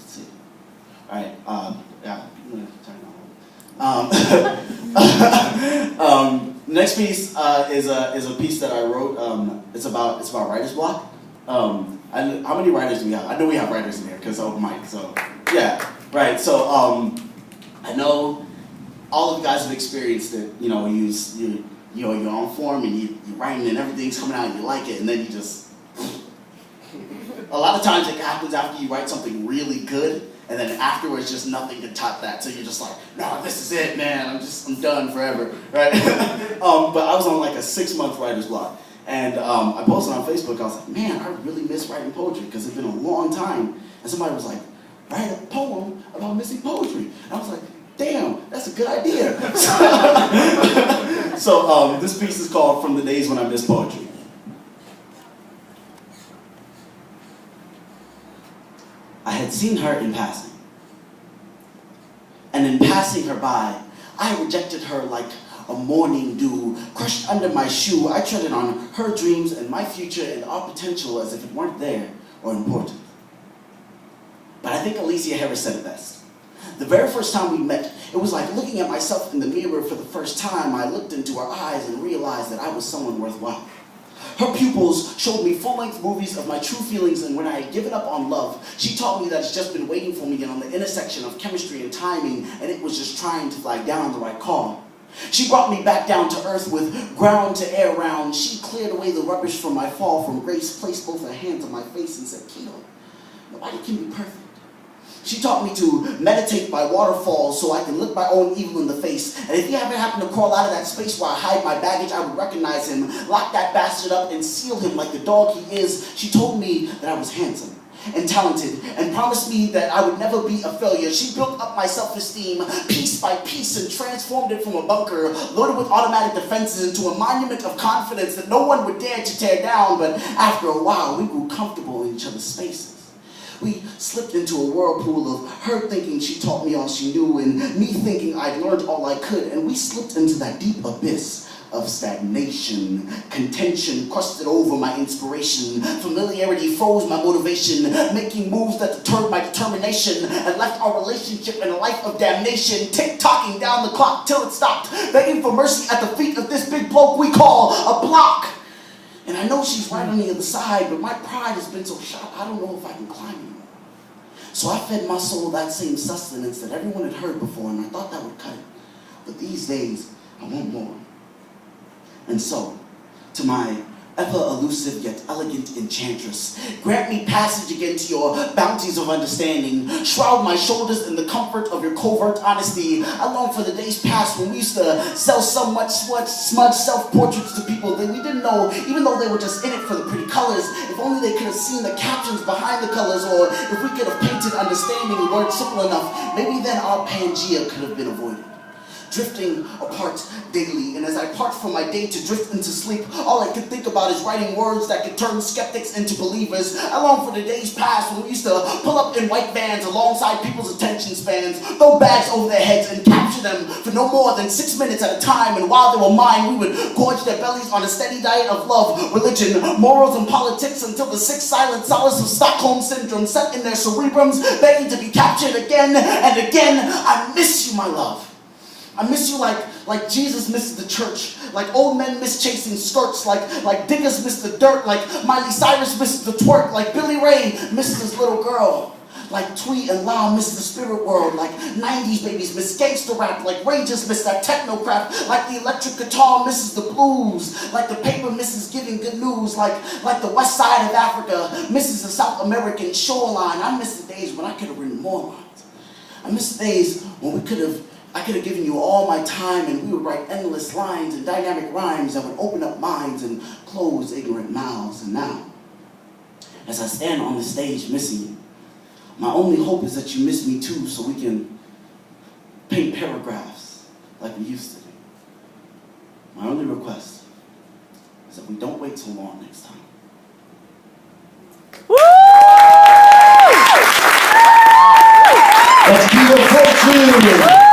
see. All right. Yeah. I'm gonna turn it on. Next piece is a piece that I wrote. It's about writer's block. How many writers do we have? I know we have writers in here because of Mike. So yeah, right. So I know all of you guys have experienced it. You know, you're on form and you're writing and everything's coming out and you like it, and then you just. A lot of times it happens after you write something really good, and then afterwards just nothing can top that. So you're just like, no, this is it, man. I'm done forever, right? But I was on like a 6-month writer's block, and I posted on Facebook. I was like, man, I really miss writing poetry because it's been a long time. And somebody was like, write a poem about missing poetry. And I was like, damn, that's a good idea. So this piece is called "From the Days When I Miss Poetry." I had seen her in passing, and in passing her by, I rejected her like a morning dew, crushed under my shoe. I treaded on her dreams and my future and our potential as if it weren't there or important. But I think Alicia Harris said it best. The very first time we met, it was like looking at myself in the mirror for the first time. I looked into her eyes and realized that I was someone worthwhile. Her pupils showed me full-length movies of my true feelings, and when I had given up on love, she taught me that it's just been waiting for me on the intersection of chemistry and timing, and it was just trying to fly down the right call. She brought me back down to earth with ground to air round. She cleared away the rubbish from my fall from grace, placed both her hands on my face and said, KITO, nobody can be perfect. She taught me to meditate by waterfalls so I can look my own evil in the face. And if he ever happened to crawl out of that space where I hide my baggage, I would recognize him, lock that bastard up, and seal him like the dog he is. She told me that I was handsome and talented and promised me that I would never be a failure. She built up my self-esteem piece by piece and transformed it from a bunker loaded with automatic defenses into a monument of confidence that no one would dare to tear down. But after a while, we grew comfortable in each other's spaces. We slipped into a whirlpool of her thinking she taught me all she knew and me thinking I'd learned all I could, and we slipped into that deep abyss of stagnation. Contention crusted over my inspiration. Familiarity froze my motivation, making moves that deterred my determination and left our relationship in a life of damnation, tick-tocking down the clock till it stopped, begging for mercy at the feet of this big bloke we call a block. And I know she's right on the other side, but my pride has been so sharp, I don't know if I can climb anymore. So I fed my soul that same sustenance that everyone had heard before, and I thought that would cut it. But these days, I want more. And so, to my ever-elusive yet elegant enchantress, grant me passage again to your bounties of understanding. Shroud my shoulders in the comfort of your covert honesty. I long for the days past when we used to sell so much smudged self-portraits to people that we didn't know, even though they were just in it for the pretty colors. If only they could have seen the captions behind the colors, or if we could have painted understanding words simple enough, maybe then our Pangea could have been avoided. Drifting apart daily, and as I part from my day to drift into sleep, all I could think about is writing words that could turn skeptics into believers. I long for the days past when we used to pull up in white vans alongside people's attention spans, throw bags over their heads and capture them for no more than 6 minutes at a time, and while they were mine, we would gorge their bellies on a steady diet of love, religion, morals, and politics until the sick silent solace of Stockholm Syndrome set in their cerebrums, begging to be captured again and again. I miss you, my love. I miss you like Jesus misses the church, like old men miss chasing skirts, like diggers miss the dirt, like Miley Cyrus misses the twerk, like Billy Ray misses his little girl, like Tweet and Lau miss the spirit world, like 90s babies miss gangster rap, like Rangers miss that techno crap, like the electric guitar misses the blues, like the paper misses giving good news, like the west side of Africa misses the South American shoreline. I miss the days when I could have written more lines. I miss the days when I could have given you all my time and we would write endless lines and dynamic rhymes that would open up minds and close ignorant mouths. And now, as I stand on the stage missing you, my only hope is that you miss me too, so we can paint paragraphs like we used to do. My only request is that we don't wait so long next time. Woo! Let's give it a